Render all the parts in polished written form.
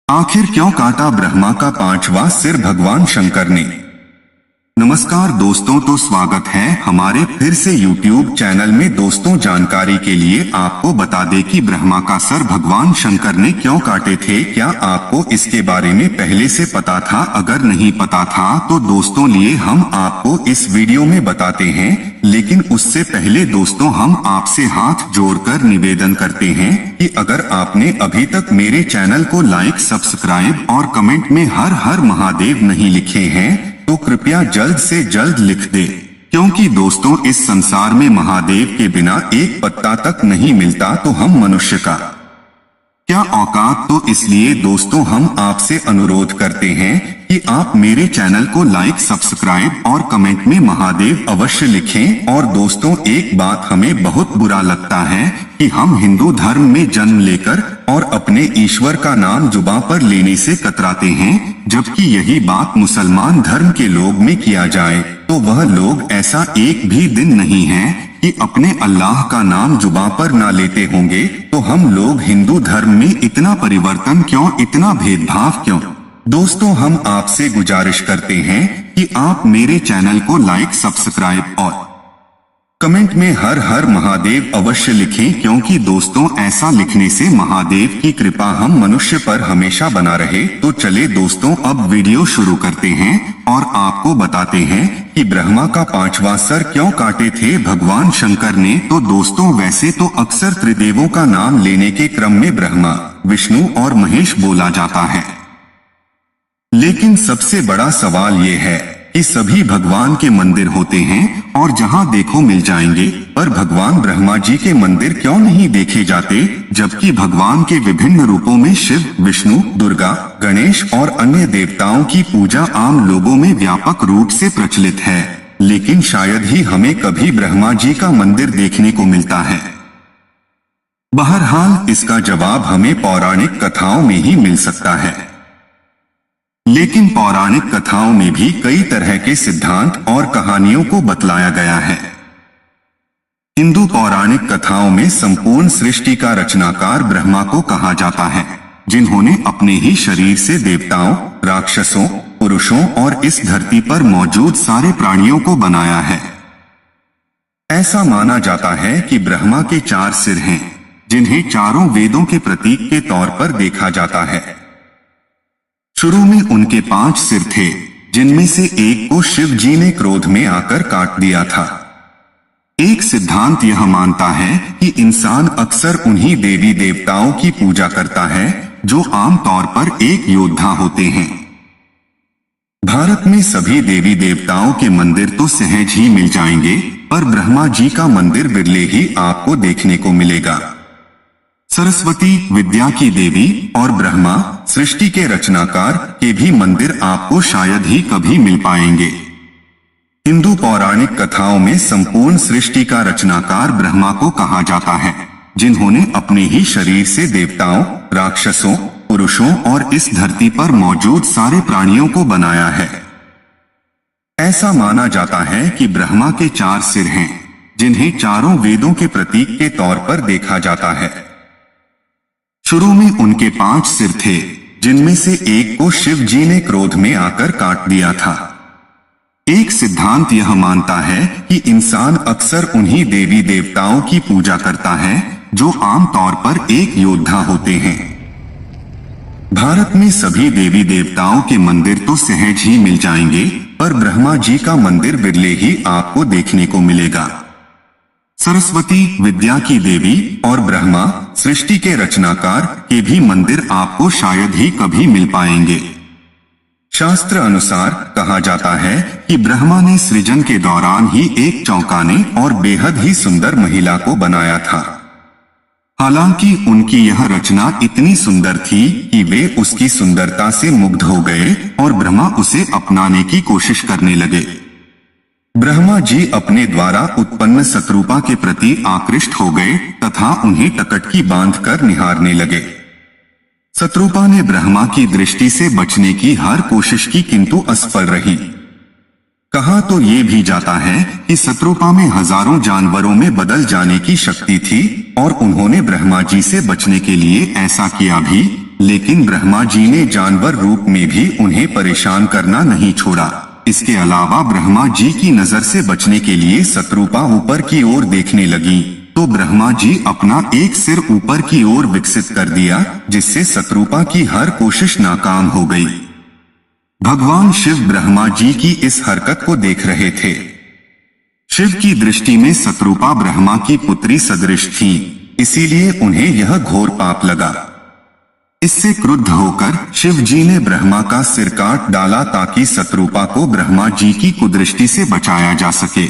आखिर क्यों काटा ब्रह्मा का पांचवा सिर भगवान शंकर ने। नमस्कार दोस्तों, तो स्वागत है हमारे फिर से YouTube चैनल में। दोस्तों, जानकारी के लिए आपको बता दें कि ब्रह्मा का सर भगवान शंकर ने क्यों काटे थे। क्या आपको इसके बारे में पहले से पता था? अगर नहीं पता था तो दोस्तों लिए हम आपको इस वीडियो में बताते हैं। लेकिन उससे पहले दोस्तों, हम आपसे हाथ जोड़कर निवेदन करते हैं कि अगर आपने अभी तक मेरे चैनल को लाइक, सब्सक्राइब और कमेंट में हर हर महादेव नहीं लिखे हैं तो कृपया जल्द से जल्द लिख दे, क्योंकि दोस्तों इस संसार में महादेव के बिना एक पत्ता तक नहीं मिलता। तो हम मनुष्य का क्या औकात। तो इसलिए दोस्तों हम आपसे अनुरोध करते हैं कि आप मेरे चैनल को लाइक, सब्सक्राइब और कमेंट में महादेव अवश्य लिखें। और दोस्तों, एक बात हमें बहुत बुरा लगता है कि हम हिंदू धर्म में जन्म लेकर और अपने ईश्वर का नाम जुबां पर लेने से कतराते हैं, जबकि यही बात मुसलमान धर्म के लोग में किया जाए तो वह लोग ऐसा एक भी दिन नहीं है कि अपने अल्लाह का नाम जुबां पर ना लेते होंगे। तो हम लोग हिंदू धर्म में इतना परिवर्तन क्यों, इतना भेदभाव क्यों? दोस्तों, हम आपसे गुजारिश करते हैं कि आप मेरे चैनल को लाइक, सब्सक्राइब और कमेंट में हर हर महादेव अवश्य लिखें, क्योंकि दोस्तों ऐसा लिखने से महादेव की कृपा हम मनुष्य पर हमेशा बना रहे। तो चले दोस्तों, अब वीडियो शुरू करते हैं और आपको बताते हैं कि ब्रह्मा का पांचवा सर क्यों काटे थे भगवान शंकर ने। तो दोस्तों, वैसे तो अक्सर त्रिदेवों का नाम लेने के क्रम में ब्रह्मा, विष्णु और महेश बोला जाता है, लेकिन सबसे बड़ा सवाल ये है कि सभी भगवान के मंदिर होते हैं और जहां देखो मिल जाएंगे, पर भगवान ब्रह्मा जी के मंदिर क्यों नहीं देखे जाते, जबकि भगवान के विभिन्न रूपों में शिव, विष्णु, दुर्गा, गणेश और अन्य देवताओं की पूजा आम लोगों में व्यापक रूप से प्रचलित है, लेकिन शायद ही हमें कभी ब्रह्मा जी का मंदिर देखने को मिलता है। बहरहाल इसका जवाब हमें पौराणिक कथाओं में ही मिल सकता है, लेकिन पौराणिक कथाओं में भी कई तरह के सिद्धांत और कहानियों को बतलाया गया है। हिंदू पौराणिक कथाओं में संपूर्ण सृष्टि का रचनाकार ब्रह्मा को कहा जाता है, जिन्होंने अपने ही शरीर से देवताओं, राक्षसों, पुरुषों और इस धरती पर मौजूद सारे प्राणियों को बनाया है। ऐसा माना जाता है कि ब्रह्मा के 4 सिर हैं, जिन्हें चारों वेदों के प्रतीक के तौर पर देखा जाता है। शुरू में उनके 5 सिर थे, जिनमें से एक को शिव जी ने क्रोध में आकर काट दिया था। एक सिद्धांत यह मानता है कि इंसान अक्सर उन्हीं देवी देवताओं की पूजा करता है जो आमतौर पर एक योद्धा होते हैं। भारत में सभी देवी देवताओं के मंदिर तो सहज ही मिल जाएंगे, पर ब्रह्मा जी का मंदिर बिरले ही आपको देखने को मिलेगा। सरस्वती विद्या की देवी और ब्रह्मा सृष्टि के रचनाकार के भी मंदिर आपको शायद ही कभी मिल पाएंगे। हिंदू पौराणिक कथाओं में संपूर्ण सृष्टि का रचनाकार ब्रह्मा को कहा जाता है, जिन्होंने अपने ही शरीर से देवताओं, राक्षसों, पुरुषों और इस धरती पर मौजूद सारे प्राणियों को बनाया है। ऐसा माना जाता है कि ब्रह्मा के 4 सिर हैं, जिन्हें चारों वेदों के प्रतीक के तौर पर देखा जाता है। शुरू में उनके 5 सिर थे, जिनमें से एक को शिव जी ने क्रोध में आकर काट दिया था। एक सिद्धांत यह मानता है कि इंसान अक्सर उन्हीं देवी देवताओं की पूजा करता है जो आमतौर पर एक योद्धा होते हैं। भारत में सभी देवी देवताओं के मंदिर तो सहज ही मिल जाएंगे, पर ब्रह्मा जी का मंदिर बिरले ही आपको देखने को मिलेगा। सरस्वती विद्या की देवी और ब्रह्मा सृष्टि के रचनाकार के भी मंदिर आपको शायद ही कभी मिल पाएंगे। शास्त्र अनुसार कहा जाता है कि ब्रह्मा ने सृजन के दौरान ही एक चौंकाने और बेहद ही सुंदर महिला को बनाया था। हालांकि उनकी यह रचना इतनी सुंदर थी कि वे उसकी सुंदरता से मुग्ध हो गए और ब्रह्मा उसे अपनाने की कोशिश करने लगे। ब्रह्मा जी अपने द्वारा उत्पन्न शत्रुपा के प्रति आकृष्ट हो गए तथा उन्हें टकटकी बांधकर निहारने लगे। शत्रुपा ने ब्रह्मा की दृष्टि से बचने की हर कोशिश की, किंतु असफल रही। कहा तो ये भी जाता है कि शत्रुपा में हजारों जानवरों में बदल जाने की शक्ति थी और उन्होंने ब्रह्मा जी से बचने के लिए ऐसा किया भी लेकिन ब्रह्मा जी ने जानवर रूप में भी उन्हें परेशान करना नहीं छोड़ा। इसके अलावा ब्रह्मा जी की नजर से बचने के लिए शत्रुपा ऊपर की ओर देखने लगी, तो ब्रह्मा जी अपना एक सिर ऊपर की ओर विकसित कर दिया, जिससे शत्रुपा की हर कोशिश नाकाम हो गई। भगवान शिव ब्रह्मा जी की इस हरकत को देख रहे थे। शिव की दृष्टि में शत्रुपा ब्रह्मा की पुत्री सदृश थी, इसीलिए उन्हें यह घोर पाप लगा। इससे क्रुद्ध होकर शिव जी ने ब्रह्मा का सिर काट डाला ताकि शत्रुपा को ब्रह्मा जी की कुदृष्टि से बचाया जा सके।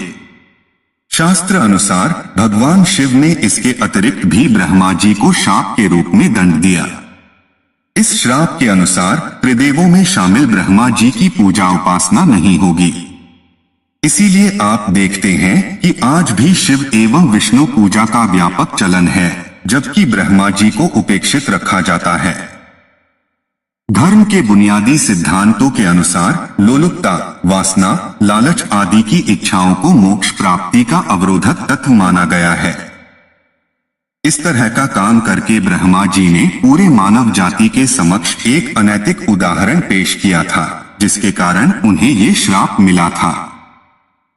शास्त्र अनुसार भगवान शिव ने इसके अतिरिक्त भी ब्रह्मा जी को शाप के रूप में दंड दिया। इस श्राप के अनुसार त्रिदेवों में शामिल ब्रह्मा जी की पूजा उपासना नहीं होगी। इसीलिए आप देखते हैं कि आज भी शिव एवं विष्णु पूजा का व्यापक चलन है, जबकि ब्रह्मा जी को उपेक्षित रखा जाता है। धर्म के बुनियादी सिद्धांतों के अनुसार लोलुपता, वासना, लालच आदि की इच्छाओं को मोक्ष प्राप्ति का अवरोधक तत्व माना गया है। इस तरह का काम करके ब्रह्मा जी ने पूरे मानव जाति के समक्ष एक अनैतिक उदाहरण पेश किया था, जिसके कारण उन्हें ये श्राप मिला था।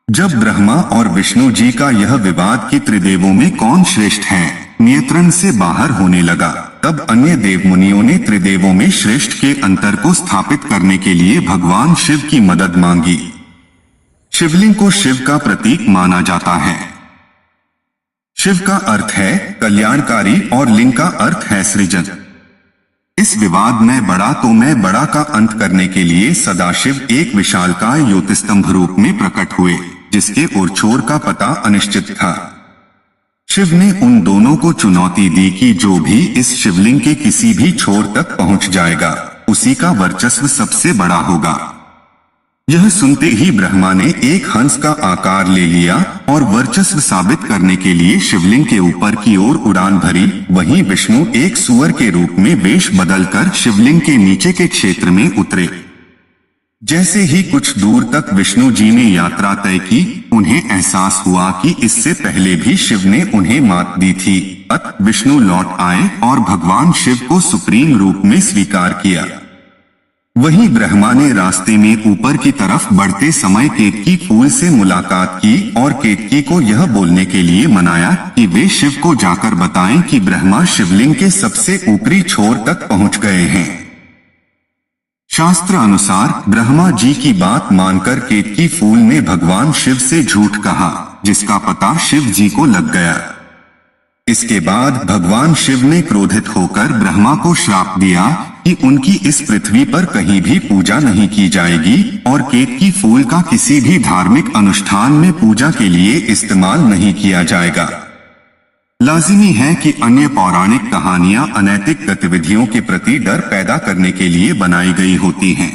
जब ब्रह्मा और विष्णु जी का यह विवाद कि त्रिदेवों में कौन श्रेष्ठ है नियंत्रण से बाहर होने लगा, तब अन्य देव मुनियों ने त्रिदेवों में श्रेष्ठ के अंतर को स्थापित करने के लिए भगवान शिव की मदद मांगी। शिवलिंग को शिव का प्रतीक माना जाता है। शिव का अर्थ है कल्याणकारी और लिंग का अर्थ है सृजन। इस विवाद में बड़ा तो मैं बड़ा का अंत करने के लिए सदाशिव एक विशालकाय ज्योतिस्तंभ रूप में प्रकट हुए, जिसके ओर छोर का पता अनिश्चित था। शिव ने उन दोनों को चुनौती दी कि जो भी इस शिवलिंग के किसी भी छोर तक पहुंच जाएगा, उसी का वर्चस्व सबसे बड़ा होगा। यह सुनते ही ब्रह्मा ने एक हंस का आकार ले लिया और वर्चस्व साबित करने के लिए शिवलिंग के ऊपर की ओर उड़ान भरी। वहीं विष्णु एक सुअर के रूप में वेश बदलकर शिवलिंग के नीचे के क्षेत्र में उतरे। जैसे ही कुछ दूर तक विष्णु जी ने यात्रा तय की, उन्हें एहसास हुआ कि इससे पहले भी शिव ने उन्हें मात दी थी। अतः विष्णु लौट आए और भगवान शिव को सुप्रीम रूप में स्वीकार किया। वहीं ब्रह्मा ने रास्ते में ऊपर की तरफ बढ़ते समय केतकी फूल से मुलाकात की और केतकी को यह बोलने के लिए मनाया कि वे शिव को जाकर बताएं कि ब्रह्मा शिवलिंग के सबसे ऊपरी छोर तक पहुंच गए हैं। शास्त्र अनुसार ब्रह्मा जी की बात मानकर केतकी फूल ने भगवान शिव से झूठ कहा, जिसका पता शिव जी को लग गया। इसके बाद भगवान शिव ने क्रोधित होकर ब्रह्मा को श्राप दिया कि उनकी इस पृथ्वी पर कहीं भी पूजा नहीं की जाएगी और केतकी फूल का किसी भी धार्मिक अनुष्ठान में पूजा के लिए इस्तेमाल नहीं किया जाएगा। लाजिमी है कि अन्य पौराणिक कहानियां अनैतिक गतिविधियों के प्रति डर पैदा करने के लिए बनाई गई होती हैं।